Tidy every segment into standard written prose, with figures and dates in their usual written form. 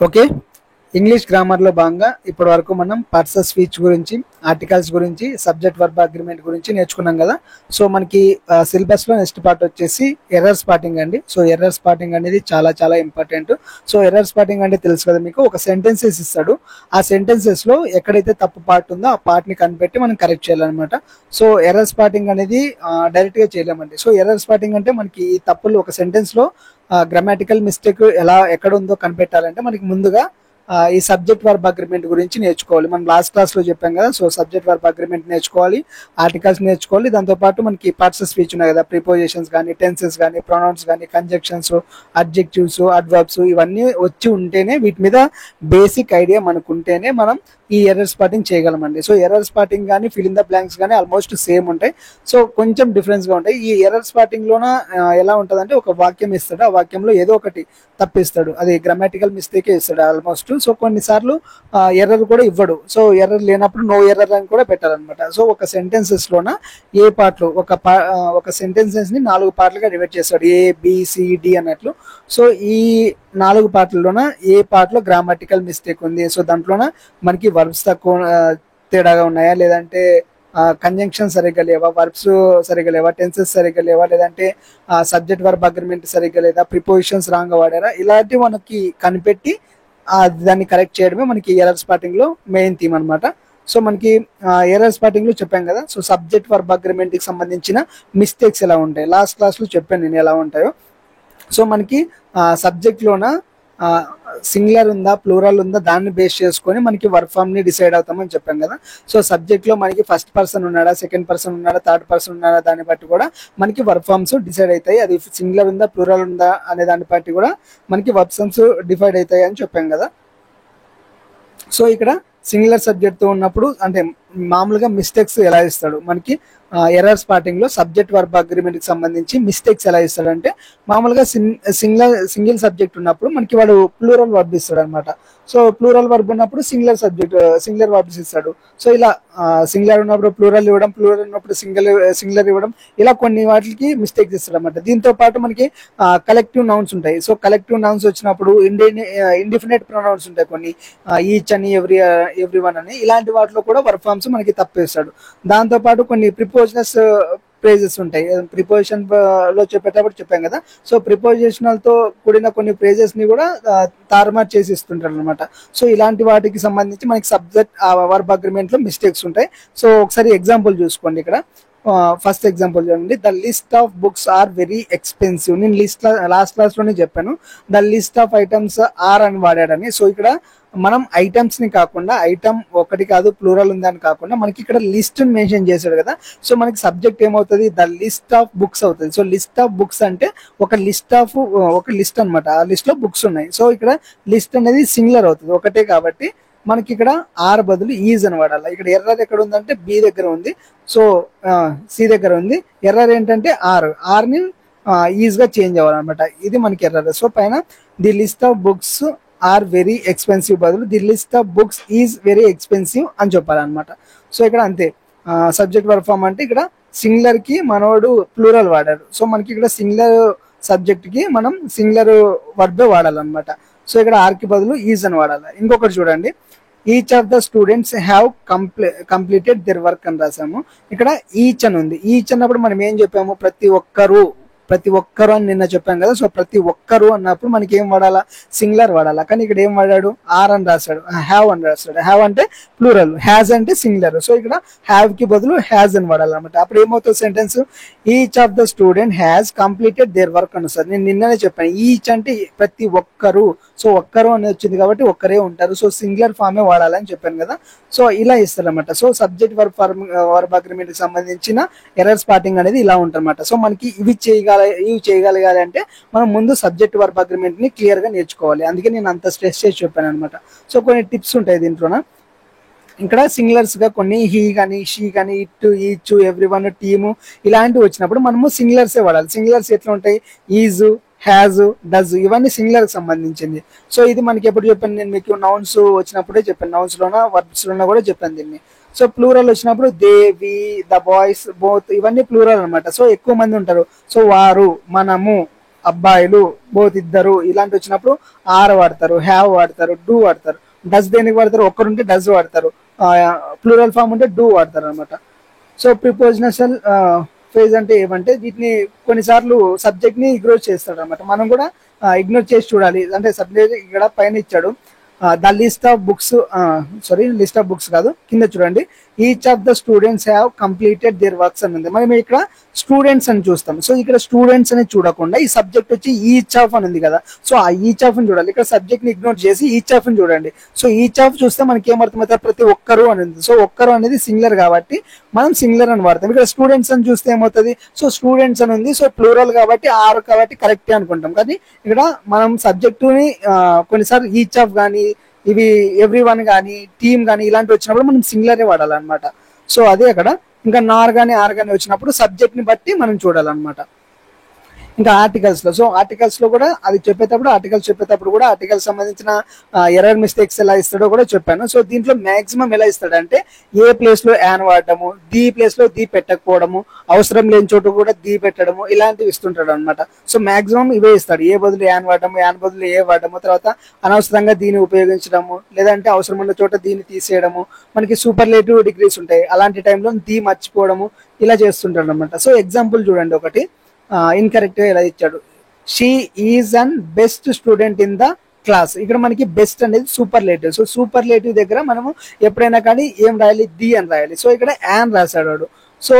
Okay. English గ్రామర్‌లో భాగంగా ఇప్పటి వరకు మనం పార్ట్స్ ఆఫ్ స్పీచ్ గురించి, ఆర్టికల్స్ గురించి, సబ్జెక్ట్ వర్బ్ అగ్రీమెంట్ గురించి నేర్చుకున్నాం గదా! సో, మనకి సిలబస్‌లో నెక్స్ట్ పార్ట్ వచ్చేసి ఎర్రర్ స్పాటింగ్ అండి. సో, ఎర్రర్ స్పాటింగ్ అనేది చాలా చాలా ఇంపార్టెంట్. సో, ఎర్రర్ స్పాటింగ్ అంటే తెలుసు కదా మీకు. ఒక సెంటెన్సెస్ ఇస్తాడు. ఆ సెంటెన్సెస్‌లో ఎక్కడైతే తప్పు పార్ట్ ఉందో ఆ పార్ట్‌ని కనిపెట్టి మనం కరెక్ట్ చేయాలనమాట. సో, ఎర్రర్ స్పాటింగ్ అనేది డైరెక్ట్‌గా చేయలేమండి. సో, ఎర్రర్ స్పాటింగ్ అంటే మనకి ఈ తప్పులు ఒక సెంటెన్స్‌లో గ్రామాటికల్ మిస్టేక్ ఎక్కడ ఉందో కనిపెట్టాలంటే మనకి ముందుగా ఈ సబ్జెక్ట్ వర్బ్ అగ్రిమెంట్ గురించి నేర్చుకోవాలి. మనం లాస్ట్ క్లాస్లో చెప్పాం కదా. సో సబ్జెక్ట్ వర్బ్ అగ్రిమెంట్ నేర్చుకోవాలి, ఆర్టికల్స్ నేర్చుకోవాలి. దాంతోపాటు మనకి పార్ట్స్ ఆఫ్ స్పీచ్ ఉన్నాయి కదా, ప్రిపోజిషన్స్ కానీ, టెన్సెస్ కానీ, ప్రొనౌన్స్ కానీ, కంజంక్షన్స్, అడ్జెక్టివ్స్, అడ్వర్బ్స్ ఇవన్నీ వచ్చి ఉంటేనే, వీటి మీద బేసిక్ ఐడియా మనకు ఉంటేనే మనం ఈ ఎర్రర్ స్పాటింగ్ చేయగలమండి. సో ఎర్రర్ స్పాటింగ్ కానీ ఫిల్ ఇన్ ద బ్లాంక్స్ కానీ ఆల్మోస్ట్ సేమ్ ఉంటాయి. సో కొంచెం డిఫరెన్స్గా ఉంటాయి. ఈ ఎర్రర్ స్పాటింగ్లోన ఎలా ఉంటుందంటే ఒక వాక్యం ఇస్తాడు, ఆ వాక్యంలో ఏదో ఒకటి తప్పిస్తాడు, అది గ్రామాటికల్ మిస్టేకే ఇస్తాడు ఆల్మోస్ట్. సో కొన్నిసార్లు ఎర్రర్ కూడా ఇవ్వడు. సో ఎర్రర్ లేనప్పుడు నో ఎర్రర్ అని కూడా పెట్టాలన్నమాట. సో ఒక సెంటెన్సెస్లోన ఏ పార్ట్లు ఒక సెంటెన్సెస్ని 4 పార్ట్లుగా డివైడ్ చేస్తాడు, ఏ బి సి డి అన్నట్లు. సో ఈ 4 పార్ట్లలోన ఏ పార్ట్లో గ్రామాటికల్ మిస్టేక్ ఉంది, సో దాంట్లోన మనకి వర్బ్స్ తక్కువ తేడాగా ఉన్నాయా, లేదంటే కంజంక్షన్ సరిగ్గా లేవా, వర్బ్స్ సరిగ్గా లేవా, టెన్సెస్ సరిగ్గా లేవా, లేదంటే సబ్జెక్ట్ వర్బ్ అగ్రిమెంట్ సరిగ్గా లేదా, ప్రిపోజిషన్స్ రాంగ్ వాడారా, ఇలాంటివి మనకి కనిపెట్టి దాన్ని కరెక్ట్ చేయడమే మనకి ఎర్రర్ స్పాటింగ్లో మెయిన్ థీమ్ అనమాట. సో మనకి ఎర్రర్ స్పాటింగ్లో చెప్పాం కదా. సో సబ్జెక్ట్ వర్బ్ అగ్రిమెంట్కి సంబంధించిన మిస్టేక్స్ ఎలా ఉంటాయి లాస్ట్ క్లాస్లో చెప్పాను నేను ఎలా ఉంటాయో. సో మనకి సబ్జెక్ట్లోన సింగులర్ ఉందా, ప్లూరల్ ఉందా, దాన్ని బేస్ చేసుకొని మనకి వర్క్ ఫామ్ని డిసైడ్ అవుతామని చెప్పాం కదా. సో సబ్జెక్ట్లో మనకి ఫస్ట్ పర్సన్ ఉన్నాడా, సెకండ్ పర్సన్ ఉన్నాడా, థర్డ్ పర్సన్ ఉన్నాడా, దాన్ని బట్టి కూడా మనకి వర్క్ ఫామ్స్ డిసైడ్ అవుతాయి. అది సింగులర్ ఉందా, ప్లూరల్ ఉందా అనే దాన్ని బట్టి కూడా మనకి వర్క్ ఫామ్స్ డివైడ్ అవుతాయి అని చెప్పాం కదా. సో ఇక్కడ సింగులర్ సబ్జెక్ట్తో ఉన్నప్పుడు అంటే మామూలుగా మిస్టేక్స్ ఎలా ఇస్తాడు మనకి ఎర్రర్ స్పాటింగ్లో సబ్జెక్ట్ వర్బ్ అగ్రిమెంట్కి సంబంధించి మిస్టేక్స్ ఎలా ఇస్తాడంటే, మామూలుగా సింగిల్ సబ్జెక్ట్ ఉన్నప్పుడు మనకి వాడు ప్లూరల్ వర్బ్ ఇస్తాడు అనమాట. సో ప్లూరల్ వర్బ్ ఉన్నప్పుడు సింగులర్ వర్బ్స్ ఇస్తాడు. సో ఇలా సింగులర్ ఉన్నప్పుడు ప్లూరల్ ఇవ్వడం, ప్లూరల్ ఉన్నప్పుడు సింగులర్ ఇవ్వడం, ఇలా కొన్ని వాటికి మిస్టేక్స్ ఇస్తాడు అనమాట. దీంతో పాటు మనకి కలెక్టివ్ నౌన్స్ ఉంటాయి. సో కలెక్టివ్ నౌన్స్ వచ్చినప్పుడు ఇండిఫినెట్ ప్రొనౌన్స్ ఉంటాయి కొన్ని, ఈచ్ అని, ఎవ్రీ వన్ అని, ఇలాంటి వాటిలో కూడా వర్బ్ ఫామ్స్ మనకి తప్పేస్తాడు. దాంతోపాటు కొన్ని ప్రిపోజిషనస్ ప్రేజెస్ ఉంటాయి. ప్రిపోజిషన్ లో చెప్పేటప్పుడు చెప్పాం కదా. సో ప్రిపోజిషనల్ తో కూడిన కొన్ని ప్రేజెస్ ని కూడా తారుమారు చేసి ఇస్తుంటారు అనమాట. సో ఇలాంటి వాటికి సంబంధించి మనకి సబ్జెక్ట్ వర్బ్ అగ్రిమెంట్ లో మిస్టేక్స్ ఉంటాయి. సో ఒకసారి ఎగ్జాంపుల్ చూసుకోండి. ఇక్కడ ఫస్ట్ ఎగ్జాంపుల్ చూడండి. The list of books are very expensive. నేను లాస్ట్ క్లాస్ లోనే చెప్పాను the list of items are అని వాడాడని. సో ఇక్కడ మనం ఐటమ్స్ ని కాకుండా, ఐటమ్ ఒకటి కాదు ప్లూరల్ ఉందని కాకుండా మనకి ఇక్కడ లిస్ట్ మెన్షన్ చేశాడు కదా. సో మనకి సబ్జెక్ట్ ఏమవుతుంది, ద లిస్ట్ ఆఫ్ బుక్స్ అవుతుంది. సో లిస్ట్ ఆఫ్ బుక్స్ అంటే ఒక లిస్ట్ అనమాట. ఆ లిస్ట్ లో బుక్స్ ఉన్నాయి. సో ఇక్కడ లిస్ట్ అనేది సింగులర్ అవుతుంది, ఒకటే కాబట్టి మనకి ఇక్కడ ఆర్ బదులు ఈజ్ అని వాడాలి. ఇక్కడ ఎర్రర్ ఎక్కడ ఉందంటే బి దగ్గర ఉంది, సో సి దగ్గర ఉంది. ఎర్రర్ ఏంటంటే ఆర్ని ఈజ్ గా చేంజ్ అవ్వాలన్నమాట. ఇది మనకి ఎర్రర్. సో పైన the list of books are very expensive బదులు the list of books is very expensive అని చెప్పాలన్నమాట. సో ఇక్కడ అంతే. సబ్జెక్ట్ వర్బ్ ఫామ్ అంటే ఇక్కడ సింగులర్ కి మనోడు ప్లూరల్ వాడాడు. సో మనకి ఇక్కడ సింగులర్ సబ్జెక్ట్ కి మనం సింగులర్ వర్బే వాడాలన్నమాట. సో ఇక్కడ ఆర్ కి బదులు ఈజ్ అని వాడాలి. ఇంకొకటి చూడండి, each of the students have completed there work అని రాసాము. ఇక్కడ ఈచ్ అని ఉంది. ఈచ్ అన్నప్పుడు మనం ఏం చెప్పాము, ప్రతి ఒక్కరు అని నిన్న చెప్పాం కదా. సో ప్రతి ఒక్కరు అన్నప్పుడు మనకి ఏం వాడాలా, సింగులర్ వాడాలా. కానీ ఇక్కడ ఏం వాడాడు, ఆర్ అని రాశాడు, హ్యావ్ అని రాశాడు. హ్యావ్ అంటే ప్లూరల్, హ్యాజ్ అంటే సింగులర్. సో ఇక్కడ హ్యావ్ కి బదులు హ్యాజ్ అని వాడాలన్నమాట. అప్పుడు ఏమవుతుంది sentence, each of the student has completed their work అని సార్. నేను నిన్ననే చెప్పాను ఈచ్ అంటే ప్రతి ఒక్కరు. సో ఒక్కరు అని వచ్చింది కాబట్టి ఒక్కరే ఉంటారు. సో సింగులర్ ఫామే వాడాలని చెప్పాను కదా. సో ఇలా ఇస్తారన్నమాట. సో సబ్జెక్ట్ వర్బ్ అగ్రిమెంట్ కి సంబంధించిన ఎర్రర్ స్పాటింగ్ అనేది ఇలా ఉంటన్నమాట. సో మనకి ఇవి చేయగలగాలి అంటే మనం ముందు సబ్జెక్ట్ వర్బ్ అగ్రిమెంట్ ని క్లియర్ గా నేర్చుకోవాలి. అందుకే నేను అంత స్ట్రెస్ చేసి చెప్పాను అనమాట. సో కొన్ని టిప్స్ ఉంటాయి దీంట్లోన. ఇక్కడ సింగులర్స్ గా కొన్ని హీ కానీ, షీ కానీ, it, each, every one, team ఇలాంటివి వచ్చినప్పుడు మనము సింగులర్సే వాడాలి. సింగులర్స్ ఎట్లా ఉంటాయి, ఈజ్, హ్యాజ్, డజ్, ఇవన్నీ సింగులర్ కి సంబంధించింది. సో ఇది మనకి ఎప్పుడు చెప్పాను నేను మీకు, నౌన్స్ వచ్చినప్పుడే చెప్పాను, నౌన్స్ లోన వర్బ్స్ లోన కూడా చెప్పాను దీన్ని. సో ప్లూరల్ వచ్చినప్పుడు they, we, the boys, both, ఇవన్నీ ప్లూరల్ అనమాట. సో ఎక్కువ మంది ఉంటారు. సో వారు, మనము, అబ్బాయిలు, బోత్ ఇద్దరు ఇలాంటి వచ్చినప్పుడు ఆర్ వాడతారు, హ్యావ్ వాడతారు, డూ వాడతారు. డస్ దేనికి వాడతారు, ఒక్కరుంటే డస్ వాడతారు, ప్లూరల్ ఫామ్ ఉంటే డూ వాడతారు అనమాట. సో ప్రిపోజిషనల్ ఫేజ్ అంటే ఏమంటే వీటిని కొన్నిసార్లు సబ్జెక్ట్ ని ఇగ్నోర్ చేస్తాడు అనమాట. మనం కూడా ఇగ్నోర్ చేసి చూడాలి. అంటే సబ్జెక్ట్ ఇక్కడ పైన ఇచ్చాడు, the list of books, sorry list of books కాదు, కింద చూడండి, each of the students have completed there works అని ఉంది. మనం ఇక్కడ స్టూడెంట్స్ అని చూస్తాం. సో ఇక్కడ స్టూడెంట్స్ అని చూడకుండా ఈ సబ్జెక్ట్ వచ్చి ఈచ్ ఆఫ్ అని ఉంది కదా, సో ఆ ఈచ్ ఆఫ్ అని చూడాలి. ఇక్కడ సబ్జెక్ట్ ని ఇగ్నోర్ చేసి ఈచ్ ఆఫ్ అని చూడండి. సో ఈచ్ ఆఫ్ చూస్తే మనకి ఏమర్థమవుతుంది, ప్రతి ఒక్కరు అని ఉంది. సో ఒక్కరు అనేది సింగులర్ కాబట్టి మనం సింగులర్ అని వాడతాం. ఇక్కడ స్టూడెంట్స్ అని చూస్తే ఏమవుతుంది, సో స్టూడెంట్స్ అని ఉంది, సో ప్లూరల్ కాబట్టి ఆర్ కాబట్టి కరెక్టే అనుకుంటాం. కానీ ఇక్కడ మనం సబ్జెక్టుని కొన్నిసార్లు ఈచ్ ఆఫ్ కానీ ఇవి ఎవ్రీ వన్ కానీ టీమ్ కానీ ఇలాంటివి వచ్చినప్పుడు మనం సింగులరే వాడాలన్నమాట. సో అదే అక్కడ ఇంకా నార్ కానీ ఆర్ కానీ వచ్చినప్పుడు సబ్జెక్ట్ ని బట్టి మనం చూడాలన్నమాట. ఇంకా ఆర్టికల్స్ లో, సో ఆర్టికల్స్ లో కూడా అది చెప్పేటప్పుడు కూడా ఆర్టికల్స్ సంబంధించిన ఎర్రర్ మిస్టేక్స్ ఎలా ఇస్తాడో కూడా చెప్పాను. సో దీంట్లో మాక్సిమం ఎలా ఇస్తాడంటే ఏ ప్లేస్ లో యాన్ వాడటము, ది ప్లేస్ లో ది పెట్టకపోవడము, అవసరం లేని చోటు కూడా ది పెట్టడము, ఇలాంటివి ఇస్తుంటాడు అనమాట. సో మాక్సిమం ఇవే ఇస్తాడు, ఏ బదులు యాన్ వాడటము, యాన్ బదులు ఏ వాడటము, తర్వాత అనవసరంగా దీన్ని ఉపయోగించడము, లేదంటే అవసరం ఉన్న చోట దీన్ని తీసేయడము, మనకి సూపర్లేటివ్ డిగ్రీస్ ఉంటాయి అలాంటి టైంలో ది మర్చిపోవడము, ఇలా చేస్తుంటాడు అనమాట. సో ఎగ్జాంపుల్ చూడండి ఒకటి, ఇన్కరెక్ట్ గా ఇలా ఇచ్చాడు, she is an best student in the class. ఇక్కడ మనకి బెస్ట్ అనేది సూపర్లేటివ్. సో సూపర్లేటివ్ దగ్గర మనము ఎప్పుడైనా కానీ ఏం రాయాలి, ది అని రాయాలి. సో ఇక్కడ యాన్ రాశాడు వాడు. సో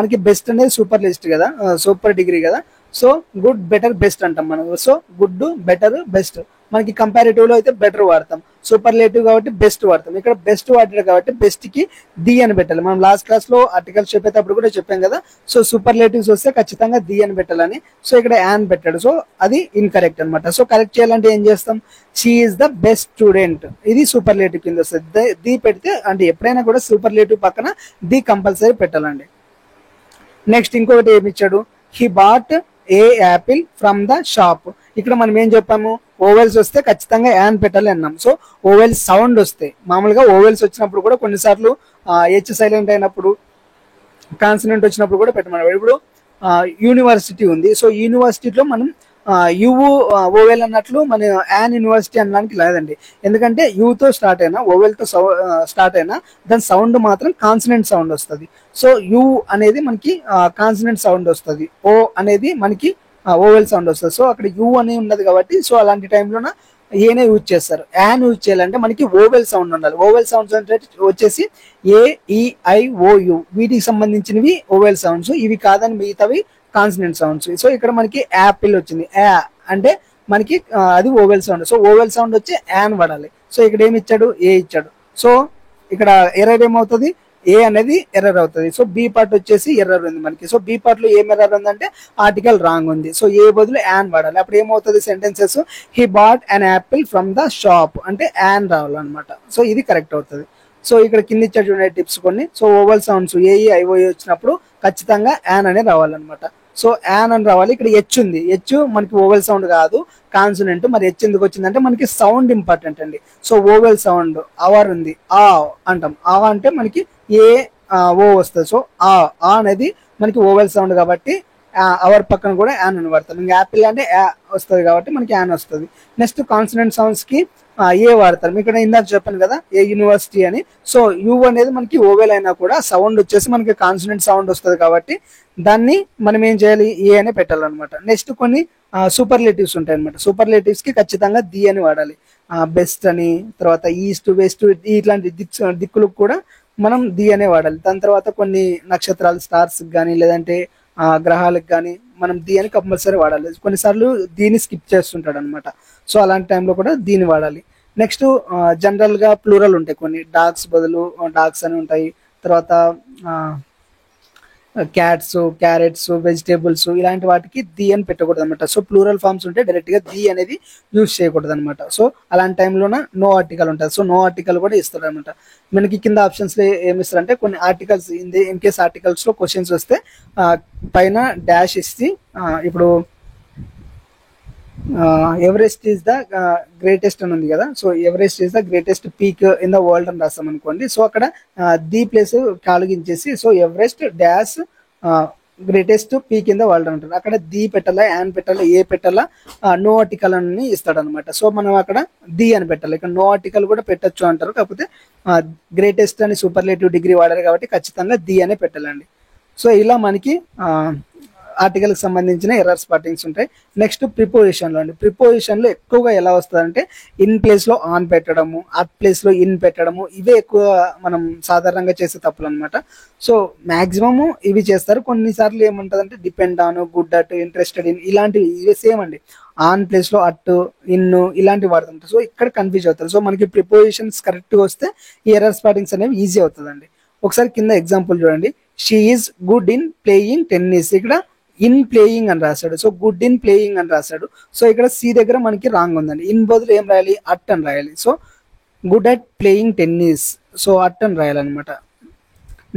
మనకి బెస్ట్ అనేది సూపర్ లిస్ట్ కదా, సూపర్ డిగ్రీ కదా. సో గుడ్, బెటర్, బెస్ట్ అంటాం మనం. So good, better, best. మనకి కంపారిటివ్ లో అయితే బెటర్ వాడతాం, సూపర్లేటివ్ కాబట్టి బెస్ట్ వాడతాం. ఇక్కడ బెస్ట్ వాడాడు కాబట్టి బెస్ట్ కి ది అని పెట్టాలి. మనం లాస్ట్ క్లాస్ లో ఆర్టికల్స్ చెప్పేటప్పుడు కూడా చెప్పాం కదా, సో సూపర్లేటివ్స్ వస్తే ఖచ్చితంగా ది అని పెట్టాలని. సో ఇక్కడ యాన్ పెట్టాడు, సో అది ఇన్కరెక్ట్ అనమాట. సో కరెక్ట్ చేయాలంటే ఏం చేస్తాం, she is the best student, ఇది సూపర్లేటివ్ కింద వస్తుంది. ది పెడితే అంటే ఎప్పుడైనా కూడా సూపర్లేటివ్ పక్కన ది కంపల్సరీ పెట్టాలండి. నెక్స్ట్ ఇంకొకటి ఏమి ఇచ్చాడు, he bought a Apple from the shop. ఇక్కడ మనం ఏం చెప్పాము, ఓవెల్స్ వస్తే ఖచ్చితంగా యాన్ పెట్టాలి అన్నాం. సో ఓవెల్స్ సౌండ్ వస్తాయి, మామూలుగా ఓవెల్స్ వచ్చినప్పుడు కూడా కొన్నిసార్లు హెచ్ సైలెంట్ అయినప్పుడు, కాన్సనెంట్ వచ్చినప్పుడు కూడా పెట్టమన్నారు. ఇప్పుడు యూనివర్సిటీ ఉంది, సో యూనివర్సిటీలో మనం యువు ఓవెల్ అన్నట్లు మన యాన్ యూనివర్సిటీ అనడానికి లేదండి. ఎందుకంటే యూతో స్టార్ట్ అయినా ఓవెల్తో స్టార్ట్ అయినా దాని సౌండ్ మాత్రం కాన్సనెంట్ సౌండ్ వస్తుంది. సో యు అనేది మనకి కాన్సనెంట్ సౌండ్ వస్తుంది, ఓ అనేది మనకి ఓవెల్ సౌండ్ వస్తుంది. సో అక్కడ యు అని ఉన్నది కాబట్టి సో అలాంటి టైంలోన ఏనే యూజ్ చేస్తారు. యాన్ యూజ్ చేయాలంటే మనకి ఓవెల్ సౌండ్ ఉండాలి. ఓవెల్ సౌండ్స్ అంటే వచ్చేసి ఏ, ఈ, ఐ, ఓ, యు వీటికి సంబంధించినవి ఓవెల్ సౌండ్స్, ఇవి కాదని మిగతావి కాన్సనెంట్ సౌండ్స్. సో ఇక్కడ మనకి యాపిల్ వచ్చింది, యా అంటే మనకి అది vowel sound. So vowel sound వచ్చి యాన్ పడాలి. సో ఇక్కడ ఏమి ఇచ్చాడు, ఏ ఇచ్చాడు. సో ఇక్కడ ఎర్రర్ ఏమవుతుంది, ఏ అనేది ఎర్రర్ అవుతుంది. సో బి పార్ట్ వచ్చేసి ఎర్రర్ ఉంది మనకి. సో బి పార్ట్ లో ఏం ఎర్రర్ ఉందంటే ఆర్టికల్ రాంగ్ ఉంది. సో ఏ బదులు యాన్ వాడాలి. అప్పుడు ఏమవుతుంది sentences, he bought an apple from the shop అంటే యాన్ రావాలన్నమాట. సో ఇది కరెక్ట్ అవుతుంది. సో ఇక్కడ కింద ఇచ్చాడు చూడండి టిప్స్ కొన్ని. So oval sounds AE IOE వచ్చినప్పుడు ఖచ్చితంగా యాన్ అనే రావాలన్నమాట. సో యాన్ అని రావాలి. ఇక్కడ హెచ్ ఉంది, హెచ్ మనకి ఓవెల్ సౌండ్ కాదు కాన్సనెంట్. మరి హెచ్ ఎందుకు వచ్చిందంటే మనకి సౌండ్ ఇంపార్టెంట్ అండి. సో ఓవెల్ సౌండ్ అవర్ ఉంది, ఆ అంటాం, ఆ అంటే మనకి ఏ ఓ వస్తుంది. సో ఆ అనేది మనకి ఓవెల్ సౌండ్ కాబట్టి అవర్ పక్కన కూడా యాన్ అని వాడతాం. ఇంకా యాపిల్ అంటే యా వస్తుంది కాబట్టి మనకి యాన్ వస్తుంది. నెక్స్ట్ కాన్సనెంట్ సౌండ్స్ కి ఏ వాడతారు. ఇక్కడ ఇందాక చెప్పాను కదా ఏ యూనివర్సిటీ అని. సో యు అనేది మనకి ఓవెల్ అయినా కూడా సౌండ్ వచ్చేసి మనకి కాన్సనెంట్ సౌండ్ వస్తుంది కాబట్టి దాన్ని మనం ఏం చేయాలి, ఏ అనే పెట్టాలన్నమాట. నెక్స్ట్ కొన్ని సూపర్లేటివ్స్ ఉంటాయి అనమాట. సూపర్లేటివ్స్ కి ఖచ్చితంగా ది అని వాడాలి. బెస్ట్ అని, తర్వాత ఈస్ట్, వెస్ట్ ఇట్లాంటి దిక్కులకు కూడా మనం ది అనే వాడాలి. దాని తర్వాత కొన్ని నక్షత్రాలు, స్టార్స్ కానీ లేదంటే గ్రహాలకు కానీ మనం ది అని కంపల్సరీ వాడాలి. కొన్నిసార్లు దీన్ని స్కిప్ చేస్తుంటాడు అనమాట. సో అలాంటి టైంలో కూడా దీన్ని వాడాలి. నెక్స్ట్ జనరల్ గా ప్లూరల్ ఉంటాయి కొన్ని, డాగ్స్ బదులు డాగ్స్ అని ఉంటాయి. తర్వాత క్యాట్స్, క్యారెట్స్, వెజిటేబుల్స్ ఇలాంటి వాటికి ది అని పెట్టకూడదు అనమాట. సో ప్లూరల్ ఫార్మ్స్ ఉంటే డైరెక్ట్ గా ది అనేది యూజ్ చేయకూడదు అనమాట. సో అలాంటి టైంలోన నో ఆర్టికల్ ఉంటుంది. సో నో ఆర్టికల్ కూడా ఇస్తాడు అనమాట. మనకి కింద ఆప్షన్స్ లో ఏమి ఇస్తారంటే కొన్ని ఆర్టికల్స్ ఇన్ కేస్ ఆర్టికల్స్ లో క్వశ్చన్స్ వస్తే పైన డాష్ ఇచ్చి ఇప్పుడు ఎవరెస్ట్ ఈస్ ద గ్రేటెస్ట్ అని ఉంది కదా. So Everest is the greatest peak in the world అని రాస్తాం అనుకోండి. సో అక్కడ ది ప్లేస్ కాలుగించేసి సో ఎవరెస్ట్ డాష్ గ్రేటెస్ట్ పీ కింద వాడడం అంటారు. అక్కడ ది పెట్టాలా, యాన్ పెట్టాలా, ఏ పెట్టాలా, నో ఆర్టికల్ అని ఇస్తాడు అనమాట. సో మనం అక్కడ ది అని పెట్టాలి. ఇక్కడ నో ఆర్టికల్ కూడా పెట్టొచ్చు అంటారు. కాకపోతే గ్రేటెస్ట్ అని సూపర్లేటివ్ డిగ్రీ వాడారు కాబట్టి ఖచ్చితంగా ది అనే పెట్టాలండి. సో ఇలా మనకి ఆర్టికల్ కి సంబంధించిన ఎర్రర్ స్పాటింగ్స్ ఉంటాయి. నెక్స్ట్ ప్రిపోజిషన్ లో అండి. ప్రిపోజిషన్ లో ఎక్కువగా ఎలా వస్తుందంటే ఇన్ ప్లేస్ లో ఆన్ పెట్టడము, అట్ ప్లేస్ లో ఇన్ పెట్టడము, ఇవే ఎక్కువ మనం సాధారణంగా చేసే తప్పులు అనమాట. సో మాక్సిమము ఇవి చేస్తారు. కొన్నిసార్లు ఏముంటదంటే depend on, good at, interested in ఇలాంటివి ఇవే సేమ్ అండి. ఆన్ ప్లేస్ లో అట్, ఇన్ ఇలాంటివి వాడుతుంటారు. సో ఇక్కడ కన్ఫ్యూజ్ అవుతారు. సో మనకి ప్రిపోజిషన్స్ కరెక్ట్ గా వస్తే ఈ ఎర్రర్ స్పాటింగ్స్ అనేవి ఈజీ అవుతుందండి. ఒకసారి కింద ఎగ్జాంపుల్ చూడండి. She is good in playing tennis. ఇక్కడ ఇన్ ప్లేయింగ్ అని రాశాడు. సో గుడ్ ఇన్ ప్లేయింగ్ అని రాశాడు. సో ఇక్కడ సి దగ్గర మనకి రాంగ్ ఉందండి. ఇన్ బదులు ఏం రాయాలి, అట్ అని రాయాలి. So good at playing tennis, so at అని రాయాలన్నమాట.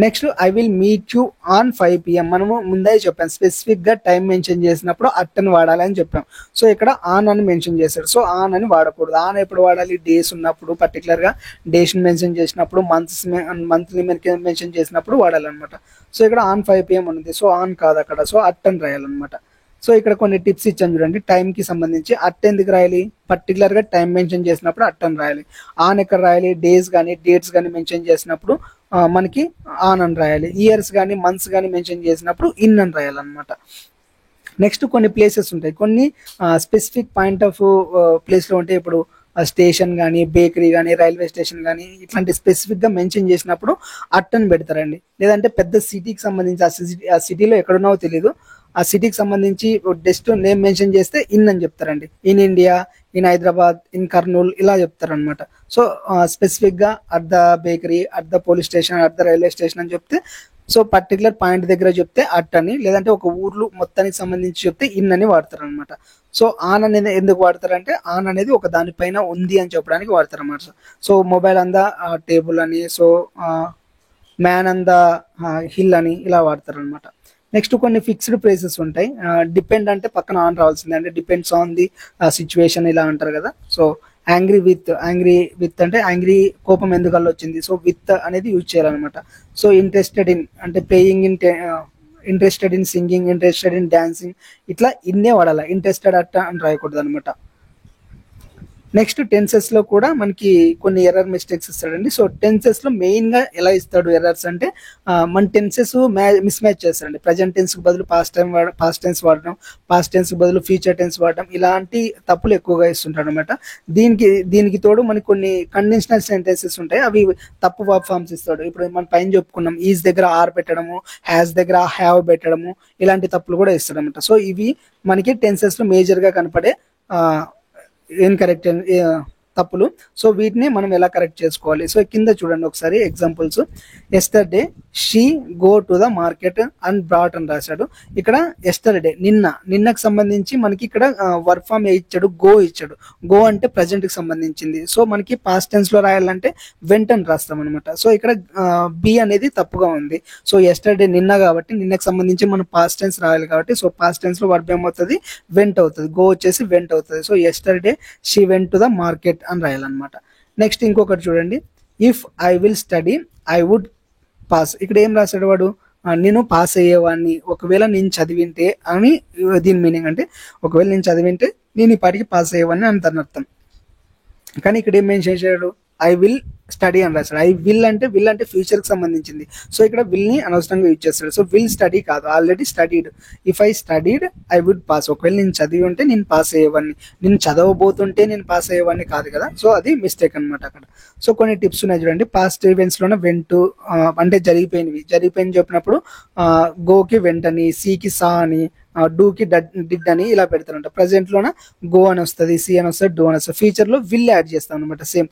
Next I will meet you on 5 PM. మనము ముందే చెప్పాం స్పెసిఫిక్ గా టైం మెన్షన్ చేసినప్పుడు అట్ అని వాడాలి అని చెప్పాం. సో ఇక్కడ ఆన్ అని మెన్షన్ చేశాడు. సో ఆన్ అని వాడకూడదు. ఆన్ ఎప్పుడు వాడాలి, డేస్ ఉన్నప్పుడు, పర్టికులర్ గా డేస్ మెన్షన్ చేసినప్పుడు, మంత్లీ మెన్షన్ చేసినప్పుడు వాడాలన్నమాట. సో ఇక్కడ ఆన్ 5 PM ఉంది. సో ఆన్ కాదు అక్కడ. సో అట్ అని రాయాలన్నమాట. సో ఇక్కడ కొన్ని టిప్స్ ఇచ్చాను చూడండి. టైం కి సంబంధించి అట్ ఎందుకు రాయాలి, పర్టికులర్ గా టైం మెన్షన్ చేసినప్పుడు అట్ అని రాయాలి. ఆన్ ఎక్కడ రాయాలి, డేస్ కానీ డేట్స్ కానీ మెన్షన్ చేసినప్పుడు మనకి ఆన్ అని రాయాలి. ఇయర్స్ కానీ మంత్స్ కానీ మెన్షన్ చేసినప్పుడు ఇన్ అని రాయాలన్నమాట. నెక్స్ట్ కొన్ని ప్లేసెస్ ఉంటాయి. కొన్ని స్పెసిఫిక్ పాయింట్ ఆఫ్ ప్లేస్ లో ఉంటాయి. ఇప్పుడు స్టేషన్ కానీ, బేకరీ కానీ, రైల్వే స్టేషన్ కానీ ఇట్లాంటి స్పెసిఫిక్ గా మెన్షన్ చేసినప్పుడు అట్ అని పెడతారండి. లేదంటే పెద్ద సిటీకి సంబంధించి ఆ సిటీలో ఎక్కడున్నావో తెలియదు, ఆ సిటీకి సంబంధించి జస్ట్ నేమ్ మెన్షన్ చేస్తే ఇన్ అని చెప్తారండి. In India, in Hyderabad, in Kurnool ఇలా చెప్తారనమాట. సో స్పెసిఫిక్ గా at the bakery, at the police station, at the railway station అని చెప్తే, సో పర్టికులర్ పాయింట్ దగ్గర చెప్తే అట్ అని, లేదంటే ఒక ఊర్లు మొత్తానికి సంబంధించి చెప్తే ఇన్ అని వాడతారు అనమాట. సో ఆన్ అనేది ఎందుకు వాడతారంటే ఆన్ అనేది ఒక దానిపైన ఉంది అని చెప్పడానికి వాడతారు అనమాట. So mobile on the table అని, so man on the hill అని ఇలా వాడతారు అనమాట. నెక్స్ట్ కొన్ని ఫిక్స్డ్ ప్లేసెస్ ఉంటాయి. డిపెండ్ అంటే పక్కన ఆన్ రావాల్సిందే, అంటే డిపెండ్స్ ఆన్ ది సిచ్యువేషన్ ఇలా అంటారు కదా. సో యాంగ్రీ విత్ అంటే యాంగ్రీ కోపం ఎందుకల్లా వచ్చింది. సో విత్ అనేది యూజ్ చేయాలన్నమాట. సో ఇంట్రెస్టెడ్ ఇన్ అంటే playing in, interested in singing, interested in dancing ఇట్లా ఇన్నే వాడాలి. ఇంట్రెస్టెడ్ అట్ట అని రాయకూడదు అనమాట. నెక్స్ట్ టెన్సెస్ లో కూడా మనకి కొన్ని ఎర్రర్ మిస్టేక్స్ ఇస్తాడండి. సో టెన్సెస్ లో మెయిన్ గా ఎలా ఇస్తాడు ఎర్రర్స్ అంటే మన టెన్సెస్ మిస్ మ్యాచ్ చేస్తాడండి. ప్రజెంట్ టెన్స్ కి బదులు పాస్ట్ టెన్స్ వాడడం, పాస్ట్ టెన్స్ కి బదులు ఫ్యూచర్ టెన్స్ వాడడం, ఇలాంటి తప్పులు ఎక్కువగా ఇస్తుంటాడు అనమాట. దీనికి తోడు మనకి కొన్ని కండిషనల్ సెంటెన్సెస్ ఉంటాయి, అవి తప్పు వర్బ్ ఫార్మ్స్ ఇస్తాడు. ఇప్పుడు మనం పైన చెప్పుకున్నాం, ఈజ్ దగ్గర ఆర్ పెట్టడము, హ్యాస్ దగ్గర హ్యావ్ పెట్టడము, ఇలాంటి తప్పులు కూడా ఇస్తాడు అనమాట. సో ఇవి మనకి టెన్సెస్ లో మేజర్ గా కనపడే ఇన్కరెక్ట్ తప్పులు. సో వీటిని మనం ఎలా కరెక్ట్ చేసుకోవాలి. సో కింద చూడండి ఒకసారి examples. Yesterday she go to the market and brought అని రాశాడు. ఇక్కడ ఎస్టర్డే నిన్నకు సంబంధించి మనకి ఇక్కడ వర్క్ ఫామ్ ఇచ్చాడు, గో ఇచ్చాడు. గో అంటే ప్రజెంట్ కి సంబంధించింది. సో మనకి పాస్ట్ టెన్స్ లో రాయాలంటే వెంట అని రాస్తాం అనమాట. సో ఇక్కడ బి అనేది తప్పుగా ఉంది. సో ఎస్టర్డే నిన్న కాబట్టి నిన్నకు సంబంధించి మనం పాస్ట్ టెన్స్ రాయాలి కాబట్టి, సో పాస్ట్ టెన్స్ లో వర్బ్ ఏమవుతుంది, వెంట అవుతుంది. గో వచ్చేసి వెంట అవుతుంది. So yesterday she went to the market అని రాయాలన్నమాట. నెక్స్ట్ ఇంకొకటి చూడండి. If I will study I would pass. ఇక్కడ ఏం రాశాడు వాడు, నేను పాస్ అయ్యేవాడిని ఒకవేళ నేను చదివింటే అని. దీని మీనింగ్ అంటే ఒకవేళ నేను చదివింటే నేను ఈ పాటికి పాస్ అయ్యేవాడిని అని తన అర్థం. కానీ ఇక్కడ ఏం మెన్షన్ చేశాడు, ఐ విల్ స్టడీ అని రాశాడు. విల్ అంటే ఫ్యూచర్ కి సంబంధించింది. సో ఇక్కడ విల్ ని అనవసరంగా యూజ్ చేస్తాడు. సో విల్ స్టడీ కాదు, already studied. If I studied I would pass. ఒకవేళ నేను చదివి ఉంటే నేను పాస్ అయ్యేవాడిని, నేను చదవబోతుంటే నేను పాస్ అయ్యేవాడిని కాదు కదా. సో అది మిస్టేక్ అనమాట అక్కడ. సో కొన్ని టిప్స్ ఉన్నాయి చూడండి. పాస్ట్ ఈవెంట్స్ లోనే వెంట్ అంటే జరిగిపోయినవి చెప్పినప్పుడు గోకి వెంటని, సీకి సా అని, డూకి డిడ్ అని ఇలా పెడతారంట. ప్రెసెంట్ లోన గో అని వస్తుంది, సి అని వస్తుంది, డూ అని వస్తుంది. ఫ్యూచర్ లో విల్ యాడ్ చేస్తాం అనమాట. సేమ్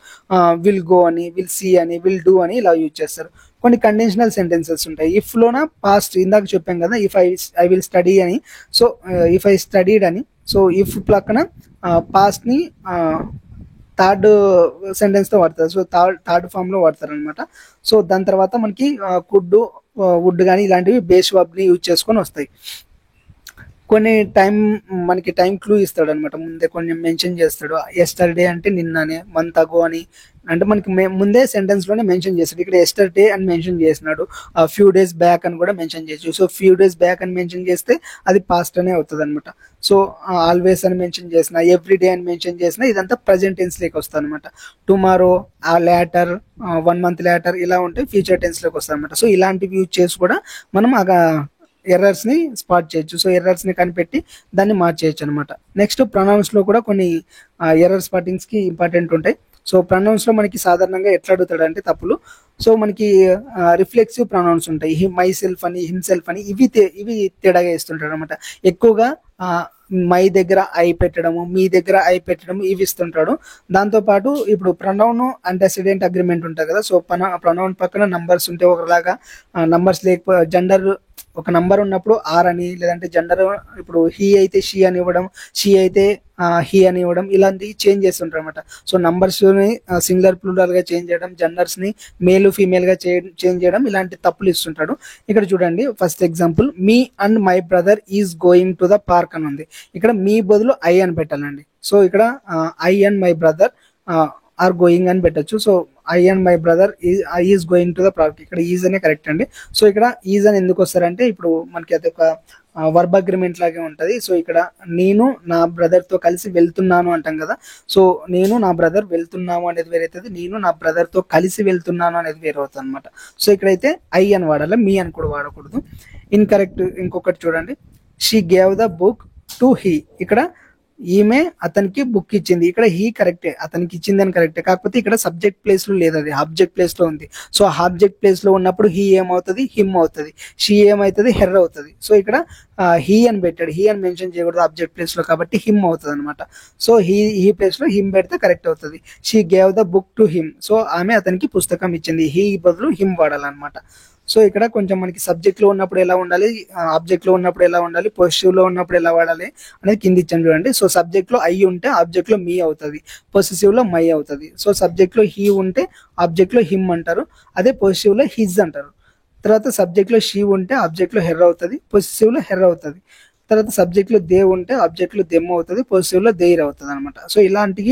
విల్ గో అని, విల్ సీ అని, విల్ డూ అని ఇలా యూజ్ చేస్తారు. కొన్ని కండిషనల్ సెంటెన్సెస్ ఉంటాయి. ఇఫ్ లోన పాస్ట్ ఇందాక చెప్పాం కదా, ఇఫ్ ఐ విల్ స్టడీ అని. సో ఇఫ్ ఐ స్టడీడ్ అని. సో ఇఫ్ పక్కన పాస్ట్ ని థర్డ్ సెంటెన్స్ తో వాడతారు. సో థర్డ్ ఫామ్ లో వాడతారు అనమాట. సో దాని తర్వాత మనకి కుడ్, వుడ్ కానీ ఇలాంటివి బేస్ వర్బ్ ని యూజ్ చేసుకొని వస్తాయి. కొన్ని మనకి టైం క్లూ ఇస్తాడు అనమాట. ముందే కొన్ని మెన్షన్ చేస్తాడు. ఎస్టర్డే అంటే నిన్ననే, మంత్ అగో అని, అంటే మనకి ముందే సెంటెన్స్ లోనే మెన్షన్ చేస్తాడు. ఇక్కడ ఎస్టర్డే అని మెన్షన్ చేసినాడు, ఫ్యూ డేస్ బ్యాక్ అని కూడా మెన్షన్ చేయొచ్చు. సో ఫ్యూ డేస్ బ్యాక్ అని మెన్షన్ చేస్తే అది పాస్ట్ అనే అవుతుంది అనమాట. సో ఆల్వేస్ అని మెన్షన్ చేసిన, ఎవ్రీ డే అని మెన్షన్ చేసిన, ఇదంతా ప్రజెంట్ టెన్స్ లోకి వస్తుంది అనమాట. టుమారో, లేటర్, 1 month లేటర్ ఇలా ఉంటే ఫ్యూచర్ టెన్స్ లోకి వస్తుంది అనమాట. సో ఇలాంటివి యూజ్ చేసి కూడా మనం ఎర్రర్స్ ని స్పాట్ చేయొచ్చు. సో ఎర్రర్స్ ని కనిపెట్టి దాన్ని మార్చేయచ్చు అనమాట. నెక్స్ట్ ప్రొనౌన్స్ లో కూడా కొన్ని ఎర్రర్ స్పాటింగ్స్ కి ఇంపార్టెంట్ ఉంటాయి. సో ప్రొనౌన్స్ లో మనకి సాధారణంగా ఎట్లా అడుగుతాడు అంటే తప్పులు. సో మనకి రిఫ్లెక్సివ్ ప్రొనౌన్స్ ఉంటాయి, మై సెల్ఫ్ అని, హిమ్సెల్ఫ్ అని, ఇవి తేడాగా ఇస్తుంటాడు అనమాట. ఎక్కువగా మై దగ్గర ఐ పెట్టడము, మీ దగ్గర ఐ పెట్టడము ఇవి ఇస్తుంటాడు. దాంతోపాటు ఇప్పుడు ప్రొనౌన్ అంటెసిడెంట్ అగ్రిమెంట్ ఉంటుంది కదా. సో ప్రొనౌన్ పక్కన నంబర్స్ ఉంటే ఒకలాగా, నంబర్స్ లేకపోతే జెండర్ ఒక నంబర్ ఉన్నప్పుడు ఆర్ అని, లేదంటే జెండర్ ఇప్పుడు హీ అయితే షీ అని ఇవ్వడం, షీ అయితే హీ అని ఇవ్వడం, ఇలాంటివి చేంజ్ చేస్తుంటారు అనమాట. సో నంబర్స్ ని సింగులర్ ప్లూరల్ గా చేంజ్ చేయడం, జెండర్స్ ని మేల్ ఫీమేల్ గా చేంజ్ చేయడం, ఇలాంటి తప్పులు ఇస్తుంటాడు. ఇక్కడ చూడండి first example, me and my brother is going to the park అని ఉంది. ఇక్కడ మీ బదులు ఐ అని పెట్టాలండి. సో ఇక్కడ I and my brother are going అని పెట్టచ్చు. So I and my brother is going to the park, ఇక్కడ ఈజ్ అనే కరెక్ట్ అండి. సో ఇక్కడ ఈజ్ అని ఎందుకు వస్తారంటే ఇప్పుడు మనకి అది ఒక వర్బ్ అగ్రిమెంట్ లాగే ఉంటది. సో ఇక్కడ నేను నా బ్రదర్ తో కలిసి వెళ్తున్నాను అంటాం కదా. సో నేను నా బ్రదర్ వెళ్తున్నాము అనేది వేరైతుంది, నేను నా బ్రదర్ తో కలిసి వెళ్తున్నాను అనేది వేరే అవుతుంది అనమాట. సో ఇక్కడైతే ఐ అని వాడాలి, మీ అని కూడా వాడకూడదు. ఇన్కరెక్ట్ ఇంకొకటి చూడండి, she gave the book to he. ఇక్కడ ఈమె అతనికి బుక్ ఇచ్చింది, ఇక్కడ హీ కరెక్టే, అతనికి ఇచ్చింది అని కరెక్టే. కాకపోతే ఇక్కడ సబ్జెక్ట్ ప్లేస్ లో లేదు, అది ఆబ్జెక్ట్ ప్లేస్ లో ఉంది. సో ఆబ్జెక్ట్ ప్లేస్ లో ఉన్నప్పుడు హీ ఏమవుతుంది, హిమ్ అవుతుంది, షీ ఏమవుతుంది, హెర్ అవుతుంది. సో ఇక్కడ హీ అని పెట్టాడు, హీ అని మెన్షన్ చేయకూడదు ఆబ్జెక్ట్ ప్లేస్ లో, కాబట్టి హిమ్ అవుతుంది అనమాట. సో హీ ప్లేస్ లో హిమ్ పెడితే కరెక్ట్ అవుతుంది. She gave the book to him, so ఆమె అతనికి పుస్తకం ఇచ్చింది, హీ బదులు హిమ్ వాడాలన్నమాట. సో ఇక్కడ కొంచెం మనకి సబ్జెక్ట్ లో ఉన్నప్పుడు ఎలా ఉండాలి, ఆబ్జెక్ట్ లో ఉన్నప్పుడు ఎలా ఉండాలి, పొజిటివ్ లో ఉన్నప్పుడు ఎలా వాడాలి అనేది కింద ఇచ్చాను చూడండి. సో సబ్జెక్ట్ లో ఐ ఉంటే ఆబ్జెక్ట్ లో మీ అవుతుంది, పొజిటివ్ లో మై అవుతుంది. సో సబ్జెక్ట్ లో హీ ఉంటే ఆబ్జెక్ట్ లో హిమ్ అంటారు, అదే పొజిటివ్ లో హిజ్ అంటారు. తర్వాత సబ్జెక్ట్ లో షీ ఉంటే ఆబ్జెక్ట్ లో హెర్ అవుతుంది, పొజిటివ్ లో హెర్ అవుతుంది. తర్వాత సబ్జెక్ట్ లో దే ఉంటే ఆబ్జెక్ట్ లో దెమ్ అవుతుంది, పొజిటివ్ లో దేర్ అవుతుంది అనమాట. సో ఇలాంటి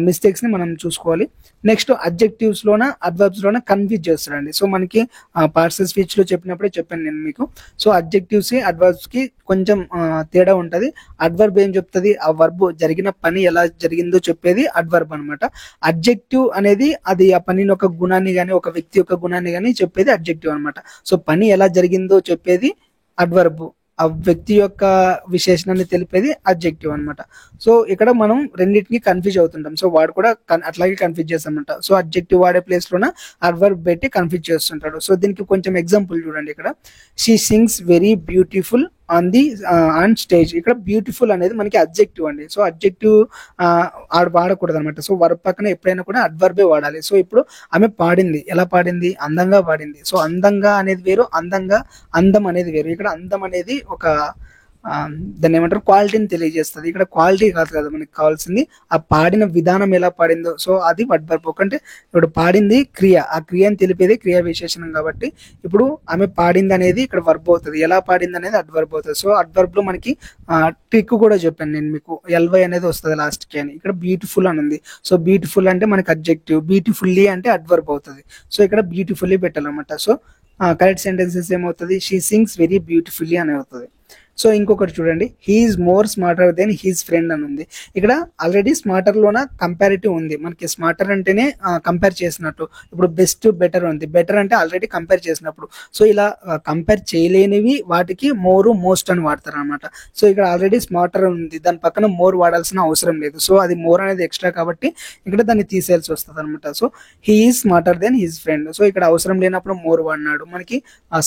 మిస్టేక్స్ ని మనం చూసుకోవాలి. నెక్స్ట్ అడ్జెక్టివ్స్ లోన అడ్వర్బ్స్ లోన కన్ఫ్యూజ్ చేస్తారండి. సో మనకి పార్ట్స్ స్పీచ్ లో చెప్పినప్పుడే చెప్పాను నేను మీకు. సో అడ్జెక్టివ్స్ కి అడ్వర్బ్స్ కి కొంచెం తేడా ఉంటది. అడ్వర్బ్ ఏం చెప్తుంది, ఆ వర్బ్ జరిగిన పని ఎలా జరిగిందో చెప్పేది అడ్వర్బ్ అనమాట. అడ్జెక్టివ్ అనేది అది ఆ పనిని ఒక గుణాన్ని గానీ, ఒక వ్యక్తి యొక్క గుణాన్ని గానీ చెప్పేది అడ్జెక్టివ్ అనమాట. సో పని ఎలా జరిగిందో చెప్పేది అడ్వర్బ్, ఆ వ్యక్తి యొక్క విశేషణాన్ని తెలిపేది అడ్జెక్టివ్ అనమాట. సో ఇక్కడ మనం రెండింటికి కన్ఫ్యూజ్ అవుతుంటాం. సో వాడు కూడా అట్లాగే కన్ఫ్యూజ్ చేస్తామంట. సో అడ్జెక్టివ్ వాడే ప్లేస్ లోన అడ్వర్బ్ పెట్టి కన్ఫ్యూజ్ చేస్తుంటాడు. సో దీనికి కొంచెం ఎగ్జాంపుల్ చూడండి. ఇక్కడ she sings very beautiful on the on stage. ఇక్కడ బ్యూటిఫుల్ అనేది మనకి అడ్జెక్టివ్ అండి. సో అడ్జెక్టివ్ వాడకూడదు అనమాట. సో వర్బ్ పక్కన ఎప్పుడైనా కూడా అడ్వర్బే వాడాలి. సో ఇప్పుడు ఆమె పాడింది, ఎలా పాడింది, అందంగా పాడింది. సో అందంగా అనేది వేరు, అందం అనేది వేరు. ఇక్కడ అందం అనేది ఒక దాన్ని ఏమంటారు, క్వాలిటీని తెలియజేస్తుంది. ఇక్కడ క్వాలిటీ కాదు కదా మనకి కావాల్సింది, ఆ పాడిన విధానం ఎలా పాడిందో. సో అది వర్బ్. అంటే ఇప్పుడు పాడింది క్రియ, ఆ క్రియని తెలిపేది క్రియా విశేషణం. కాబట్టి ఇప్పుడు ఆమె పాడింది అనేది ఇక్కడ వర్బ్ అవుతుంది, ఎలా పాడింది అనేది అడ్వర్బ్ అవుతుంది. సో అడ్వర్బ్ లో మనకి ట్రిక్ కూడా చెప్పాను నేను మీకు, ఎల్వై అనేది వస్తుంది లాస్ట్ కి అని. ఇక్కడ బ్యూటిఫుల్ అని ఉంది. సో బ్యూటిఫుల్ అంటే మనకి అడ్జెక్టివ్, బ్యూటిఫుల్లీ అంటే అడ్వర్బ్ అవుతుంది. సో ఇక్కడ బ్యూటిఫుల్లీ పెట్టాలన్నమాట. సో కరెక్ట్ సెంటెన్సెస్ ఏమవుతుంది, షీ సింగ్స్ వెరీ బ్యూటిఫుల్లీ అని అవుతుంది. సో ఇంకొకటి చూడండి, he is more smarter than his friend అని ఉంది. ఇక్కడ ఆల్రెడీ స్మార్టర్ లోన కంపారిటివ్ ఉంది. మనకి స్మార్టర్ అంటేనే కంపేర్ చేసినట్టు. ఇప్పుడు బెస్ట్ బెటర్ ఉంది, బెటర్ అంటే ఆల్రెడీ కంపేర్ చేసినప్పుడు. సో ఇలా కంపేర్ చేయలేనివి వాటికి మోర్ మోస్ట్ అని వాడతారు అనమాట. సో ఇక్కడ ఆల్రెడీ స్మార్టర్ ఉంది, దాని పక్కన మోర్ వాడాల్సిన అవసరం లేదు. సో అది మోర్ అనేది ఎక్స్ట్రా కాబట్టి ఇక్కడ దాన్ని తీసేయాల్సి వస్తుంది అనమాట. So he is smarter than his friend. So ఇక్కడ అవసరం లేనప్పుడు మోర్ వాడినాడు. మనకి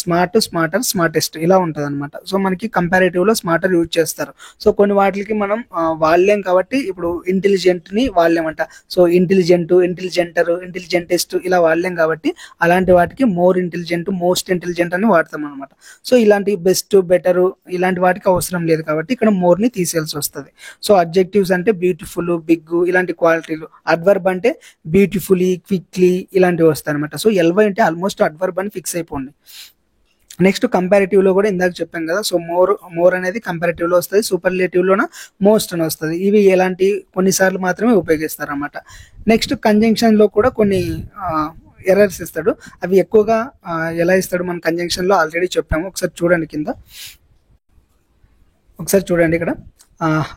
స్మార్ట్, స్మార్టర్, స్మార్టెస్ట్ ఇలా ఉంటది అనమాట. సో మనకి కంపారిటివ్ లో స్మార్టర్ యూజ్ చేస్తారు. సో కొన్ని వాటికి మనం వాళ్ళేం కాబట్టి ఇప్పుడు ఇంటెలిజెంట్ ని వాళ్ళేమంట. సో ఇంటెలిజెంట్, ఇంటెలిజెంటర్, ఇంటెలిజెంటెస్ట్ ఇలా వాళ్ళేం కాబట్టి అలాంటి వాటికి మోర్ ఇంటెలిజెంట్, మోస్ట్ ఇంటెలిజెంట్ అని వాడతాం అనమాట. సో ఇలాంటి బెస్ట్, బెటర్ ఇలాంటి వాటికి అవసరం లేదు కాబట్టి ఇక్కడ మోర్ ని తీసేయాల్సి వస్తుంది. సో అడ్జెక్టివ్స్ అంటే బ్యూటిఫుల్, బిగ్ ఇలాంటి క్వాలిటీలు. అడ్వర్బ్ అంటే బ్యూటిఫుల్లీ, క్విక్లీ ఇలాంటివి వస్తాయి అనమాట. సో ఎల్వై అంటే ఆల్మోస్ట్ అడ్వర్బ్ అని ఫిక్స్ అయిపోండి. నెక్స్ట్ కంపారిటివ్ లో కూడా ఇందాక చెప్పాం కదా, సో మోర్ అనేది కంపారిటివ్ లో వస్తుంది, సూపర్లేటివ్ లోన మోస్ట్ అని వస్తుంది. ఇవి ఎలాంటి కొన్నిసార్లు మాత్రమే ఉపయోగిస్తారు అన్నమాట. నెక్స్ట్ కంజంక్షన్ లో కూడా కొన్ని ఎర్రర్స్ ఇస్తాడు. అవి ఎక్కువగా ఎలా ఇస్తాడు మన కంజంక్షన్ లో ఆల్రెడీ చెప్పాము. ఒకసారి చూడండి కింద, ఒకసారి చూడండి ఇక్కడ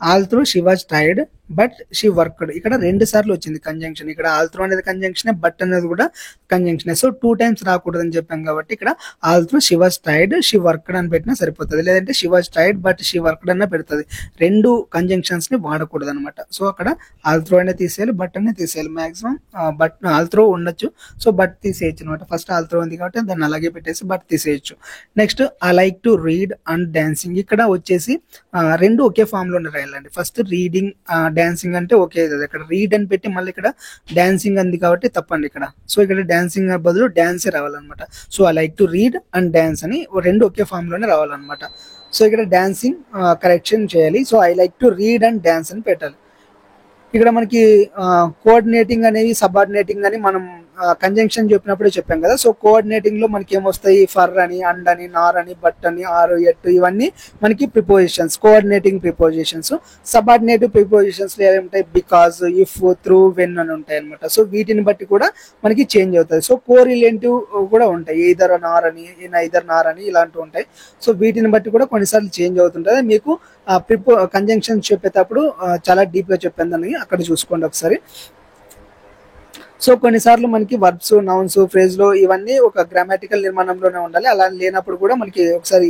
all through she was tired but she worked. ఇక్కడ 2 సార్లు వచ్చింది కంజంక్షన్. ఇక్కడ ఆల్ త్రూ అనేది కంజంక్షన్, బట్ అనేది కూడా కంజంక్షన్. సో 2 టైమ్స్ రాకూడదని చెప్పాం కాబట్టి ఇక్కడ all through she was tired she worked అని పెట్టినా సరిపోతుంది, లేదంటే she was tired but she worked అన్న పెడుతుంది. 2 కంజంక్షన్స్ ని వాడకూడదు అనమాట. సో అక్కడ ఆల్ త్రూ అనేది తీసేయాలి, బట్ అనేది తీసేయాలి. మాక్సిమం బట్ ఆల్ త్రూ ఉండొచ్చు, సో బట్ తీసేయచ్చు అనమాట. ఫస్ట్ ఆల్ త్రూ ఉంది కాబట్టి దాన్ని అలాగే పెట్టేసి బట్ తీసేయచ్చు. Next I like to read and dancing. ఇక్కడ వచ్చేసి 2 ఒకే ఫామ్ లోనే రాయాలండి. ఫస్ట్ రీడింగ్ డాన్సింగ్ అంటే ఓకే, ఇక్కడ రీడ్ అని పెట్టి మళ్ళీ ఇక్కడ డాన్సింగ్ అంది కాబట్టి తప్పండి ఇక్కడ. సో ఇక్కడ డాన్సింగ్ బదులు డాన్సే రావాలన్నమాట. So I like to read and dance అని 2 ఒకే ఫామ్ లోనే రావాలన్నమాట. సో ఇక్కడ డాన్సింగ్ కరెక్షన్ చేయాలి. So I like to read and dance అని పెట్టాలి. ఇక్కడ మనకి కోఆర్డినేటింగ్ అనేవి సబార్డినేటింగ్ అని మనం కంజంక్షన్ చెప్పినప్పుడే చెప్పాం కదా. సో కోఆర్డినేటింగ్ లో మనకి ఏమొస్తాయి, ఫర్ అని, అండ్ అని, నార్ అని, బట్ అని, ఆర్, ఎట్, ఇవన్నీ మనకి prepositions, coordinating prepositions. Subordinative prepositions లో ఏముంటాయి, బికాజ్, ఇఫ్, త్రూ, వెన్ అని ఉంటాయి అనమాట. సో వీటిని బట్టి కూడా మనకి చేంజ్ అవుతుంది. సో కోరిలేటివ్ కూడా ఉంటాయి, ఈదర్ నార్ అని, నైదర్ నార్ అని ఇలాంటివి ఉంటాయి. సో వీటిని బట్టి కూడా కొన్నిసార్లు చేంజ్ అవుతుంటుంది. మీకు కంజంక్షన్ చెప్పేటప్పుడు చాలా డీప్ గా చెప్పాను, అక్కడ చూసుకోండి ఒకసారి. సో కొన్నిసార్లు మనకి వర్బ్స్, నౌన్స్, ఫ్రేజ్ లో ఇవన్నీ ఒక గ్రామాటికల్ నిర్మాణంలోనే ఉండాలి. అలా లేనప్పుడు కూడా మనకి ఒకసారి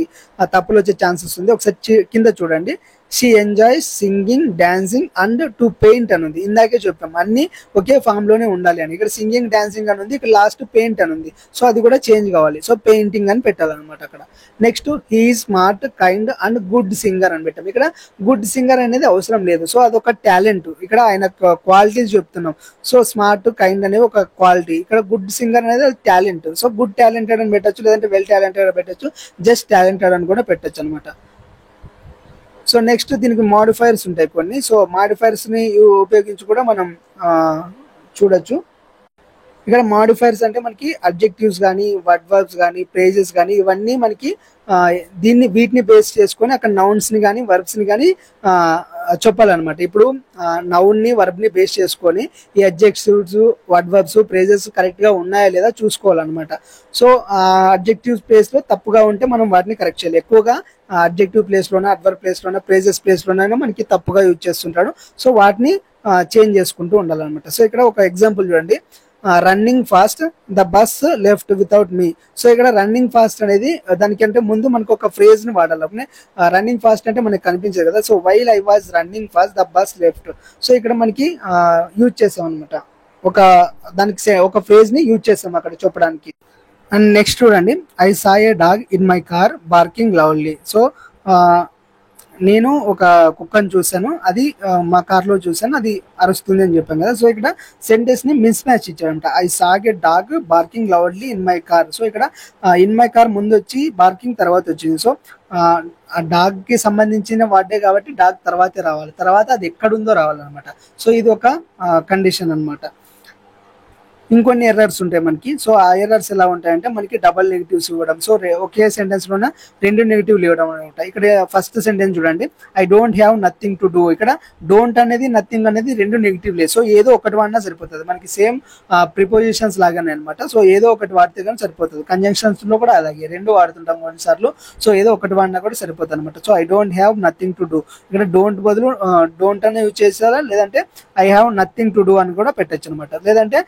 తప్పులు వచ్చే ఛాన్సెస్ ఉంది. ఒకసారి కింద చూడండి, she enjoys singing, dancing and to paint అని ఉంది. ఇందాకే చెప్పాం అన్ని ఒకే ఫామ్ లోనే ఉండాలి అని. ఇక్కడ సింగింగ్, డాన్సింగ్ అని ఉంది, ఇక్కడ లాస్ట్ పెయింట్ అని ఉంది. సో అది కూడా చేంజ్ కావాలి. సో పెయింటింగ్ అని పెట్టాలన్నమాట అక్కడ. Next he smart, kind and good singer అని పెట్టాం. ఇక్కడ గుడ్ సింగర్ అనేది అవసరం లేదు. సో అదొక టాలెంట్, ఇక్కడ ఆయన క్వాలిటీస్ చెప్తున్నాం. సో స్మార్ట్, కైండ్ అనేది ఒక క్వాలిటీ, ఇక్కడ గుడ్ సింగర్ అనేది టాలెంట్. సో గుడ్ టాలెంటెడ్ అని పెట్టచ్చు, లేదంటే వెల్ టాలెంటెడ్ అని పెట్టచ్చు, జస్ట్ టాలెంటెడ్ అని కూడా పెట్టచ్చు అనమాట. సో నెక్స్ట్ దీనికి మాడిఫైర్స్ ఉంటాయి కొన్ని. సో మాడిఫైర్స్ ని ఉపయోగించి కూడా మనం చూడొచ్చు. ఇక్కడ మాడిఫైర్స్ అంటే మనకి అడ్జెక్టివ్స్ కానీ, వర్డ్ వర్బ్స్ కానీ, ప్రేజెస్ కానీ ఇవన్నీ మనకి వీటిని బేస్ చేసుకొని అక్కడ నౌన్స్ ని కానీ, వర్బ్స్ ని కానీ చెప్పాలన్నమాట. ఇప్పుడు నౌన్ ని, వర్బ్ ని బేస్ చేసుకొని ఈ adjectives, word verbs, praises correct గా ఉన్నాయా లేదా చూసుకోవాలన్నమాట. సో అడ్జెక్టివ్ ప్లేస్ లో తప్పుగా ఉంటే మనం వాటిని కరెక్ట్ చేయాలి. ఎక్కువగా అడ్జెక్టివ్ ప్లేస్ లోనే, అడ్వర్బ్ ప్లేస్ లోనే, ప్రేజెస్ ప్లేస్ లోనైనా మనకి తప్పుగా యూజ్ చేస్తుంటాడు. సో వాటిని చేంజ్ చేసుకుంటూ ఉండాలన్నమాట. సో ఇక్కడ ఒక ఎగ్జాంపుల్ చూడండి, running fast, the bus left without me. So ఇక్కడ రన్నింగ్ ఫాస్ట్ అనేది దానికంటే ముందు మనకు ఒక ఫ్రేజ్ ని వాడాలి. రన్నింగ్ ఫాస్ట్ అంటే మనకి కనిపించదు కదా. So while I was running fast the bus left. So ఇక్కడ మనకి యూజ్ చేసాం అనమాట, ఒక ఫ్రేజ్ ని యూజ్ చేసాం అక్కడ చెప్పడానికి. అండ్ నెక్స్ట్ చూడండి, I saw A dog in my car barking loudly. So నేను ఒక కుక్కను చూశాను, అది మా కార్ లో చూశాను, అది అరుస్తుంది అని చెప్పాను కదా. సో ఇక్కడ సెంటెన్స్ ని మిస్ మ్యాచ్ ఇచ్చాడంట. I saw a dog barking loudly in my car. So ఇక్కడ ఇన్ మై కార్ ముందు వచ్చి బార్కింగ్ తర్వాత వచ్చింది. సో ఆ డాగ్ కి సంబంధించిన వాడే కాబట్టి డాగ్ తర్వాతే రావాలి, తర్వాత అది ఎక్కడుందో రావాలన్నమాట. సో ఇది ఒక కండిషన్ అన్నమాట. ఇంకొన్ని ఎర్రర్స్ ఉంటాయి మనకి. సో ఆ ఎర్రర్స్ ఎలా ఉంటాయంటే మనకి డబల్ నెగిటివ్స్ ఇవ్వడం. సో ఒకే సెంటెన్స్ లోనే 2 నెగిటివ్లు ఇవ్వడం అనమాట. ఇక్కడ ఫస్ట్ సెంటెన్స్ చూడండి, I don't have nothing to do. ఇక్కడ డోంట్ అనేది, నథింగ్ అనేది 2 నెగిటివ్లే. సో ఏదో ఒకటి వాడినా సరిపోతుంది, మనకి సేమ్ ప్రిపోజిషన్స్ లాగానే అనమాట. సో ఏదో ఒకటి వాడితే కానీ సరిపోతుంది. కంజంక్షన్స్ లో కూడా అలాగే 2 వాడుతుంటాం కొన్నిసార్లు. సో ఏదో ఒకటి వాడినా కూడా సరిపోతుంది అనమాట. So I don't have nothing to do, ఇక్కడ డోంట్ బదులు డోంట్ అనే యూజ్ చేసారా, లేదంటే I have nothing to do అని కూడా పెట్టచ్చు అనమాట. లేదంటే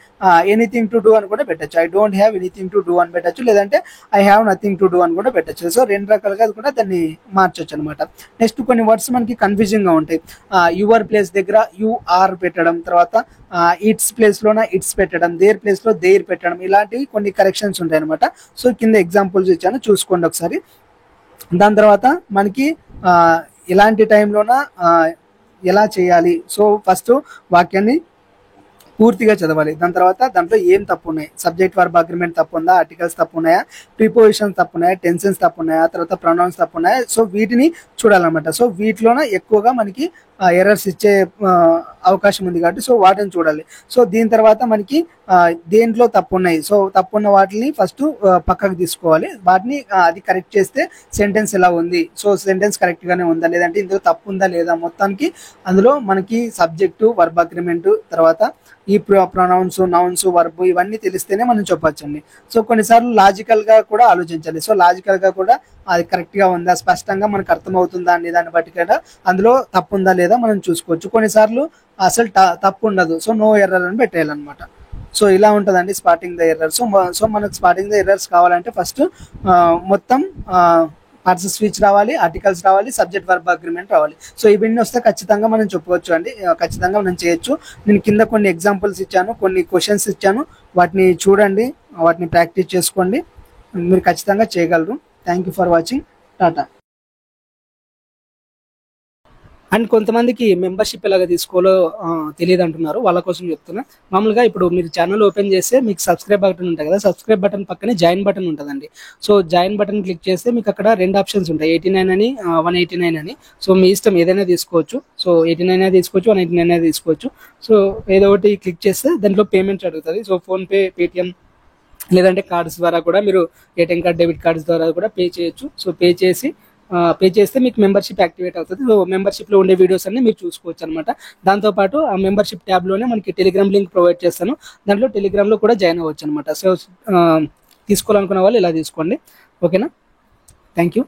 ఎనీథింగ్ టు డూ అని కూడా పెట్టచ్చు. I don't have anything to do అని పెట్టచ్చు, లేదంటే I have nothing to do అని కూడా పెట్టచ్చు. సో 2 రకాలుగా కూడా దాన్ని మార్చొచ్చు అనమాట. నెక్స్ట్ కొన్ని వర్డ్స్ మనకి కన్ఫ్యూజింగ్ గా ఉంటాయి. యువర్ ప్లేస్ దగ్గర యు ఆర్ పెట్టడం, తర్వాత ఇట్స్ ప్లేస్ లోన ఇట్స్ పెట్టడం, దేర్ ప్లేస్ లో దేర్ పెట్టడం, ఇలాంటివి కొన్ని కరెక్షన్స్ ఉంటాయి అనమాట. సో కింద ఎగ్జాంపుల్స్ ఇచ్చాను, చూసుకోండి ఒకసారి. దాని తర్వాత మనకి ఇలాంటి టైంలోన ఎలా చేయాలి. సో ఫస్ట్ వాక్యాన్ని పూర్తిగా చదవాలి. దాని తర్వాత దాంట్లో ఏం తప్పు ఉన్నాయి, సబ్జెక్ట్ వర్బ్ అగ్రిమెంట్ తప్పు ఉందా, ఆర్టికల్స్ తప్పు ఉన్నాయా, ప్రిపోజిషన్స్ తప్పు ఉన్నాయా, టెన్సెన్స్ తప్పు ఉన్నాయా, తర్వాత ప్రొనౌన్స్ తప్పు ఉన్నాయా, సో వీటిని చూడాలన్నమాట. సో వీటిలోన ఎక్కువగా మనకి ఎర్రర్స్ ఇచ్చే అవకాశం ఉంది కాబట్టి సో వాటిని చూడాలి. సో దీని తర్వాత మనకి దేంట్లో తప్పు ఉన్నాయి, సో తప్పు ఉన్న వాటిని ఫస్ట్ పక్కకు తీసుకోవాలి. వాటిని అది కరెక్ట్ చేస్తే సెంటెన్స్ ఎలా ఉంది, సో సెంటెన్స్ కరెక్ట్గానే ఉందా, లేదంటే ఇందులో తప్పు ఉందా లేదా, మొత్తానికి అందులో మనకి సబ్జెక్టు వర్బ్ అగ్రిమెంటు తర్వాత ఈ ప్రొనౌన్స్ నౌన్స్ వర్బ్ ఇవన్నీ తెలిస్తేనే మనం చెప్పొచ్చండి. సో కొన్నిసార్లు లాజికల్గా కూడా ఆలోచించాలి. సో లాజికల్గా కూడా అది కరెక్ట్గా ఉందా, స్పష్టంగా మనకు అర్థమవుతుందా అనే దాన్ని బట్టి కూడా అందులో తప్పు ఉందా లేదా మనం చూసుకోవచ్చు. కొన్నిసార్లు అసలు తప్పు ఉండదు, సో నో ఎర్రర్ అని పెట్టేయాలన్నమాట. సో ఇలా ఉంటుందండి స్పాటింగ్ ద ఎర్రర్స్. సో మనకు స్పాటింగ్ ద ఎర్రర్స్ కావాలంటే ఫస్ట్ మొత్తం పార్ట్స్ స్పీచ్ రావాలి, ఆర్టికల్స్ రావాలి, సబ్జెక్ట్ వర్బ్ అగ్రిమెంట్ రావాలి. సో ఇవన్నీ వస్తే ఖచ్చితంగా మనం చెప్పవచ్చు అండి, ఖచ్చితంగా మనం చేయొచ్చు. నేను కింద కొన్ని ఎగ్జాంపుల్స్ ఇచ్చాను, కొన్ని క్వశ్చన్స్ ఇచ్చాను, వాటిని చూడండి, వాటిని ప్రాక్టీస్ చేసుకోండి, మీరు ఖచ్చితంగా చేయగలరు. Thank you for watching. Tata. And కొంతమందికి మెంబర్షిప్ ఎలాగ తీసుకోవాలో తెలియదు అంటున్నారు, వాళ్ళ కోసం చెప్తున్నా. మామూలుగా ఇప్పుడు మీరు ఛానల్ ఓపెన్ చేస్తే మీకు సబ్స్క్రైబ్ బటన్ ఉంటుంది కదా, సబ్స్క్రైబ్ బటన్ పక్కనే జాయిన్ బటన్ ఉంటుందండి. సో జాయిన్ బటన్ క్లిక్ చేస్తే మీకు అక్కడ 2 ఆప్షన్స్ ఉంటాయి, 89 అని 189 అని. సో మీ ఇష్టం ఏదైనా తీసుకోవచ్చు. సో 89 అయినా తీసుకోవచ్చు, 189 అయినా తీసుకోవచ్చు. సో ఏదో ఒకటి క్లిక్ చేస్తే దాంట్లో పేమెంట్ అడుగుతుంది. సో ఫోన్పే, పేటిఎం లేదంటే కార్డ్స్ ద్వారా కూడా మీరు ఏటీఎం కార్డ్, డెబిట్ కార్డ్స్ ద్వారా కూడా పే చేయొచ్చు. సో పే చేస్తే మీకు మెంబర్షిప్ యాక్టివేట్ అవుతుంది. సో మెంబర్షిప్లో ఉండే వీడియోస్ అన్ని మీరు చూసుకోవచ్చు అనమాట. దాంతోపాటు ఆ మెంబర్షిప్ ట్యాబ్లోనే మనకి టెలిగ్రామ్ లింక్ ప్రొవైడ్ చేస్తాను, దాంట్లో టెలిగ్రామ్లో కూడా జాయిన్ అవ్వచ్చు అనమాట. సో తీసుకోవాలనుకున్న వాళ్ళు ఇలా తీసుకోండి. ఓకేనా? Thank you.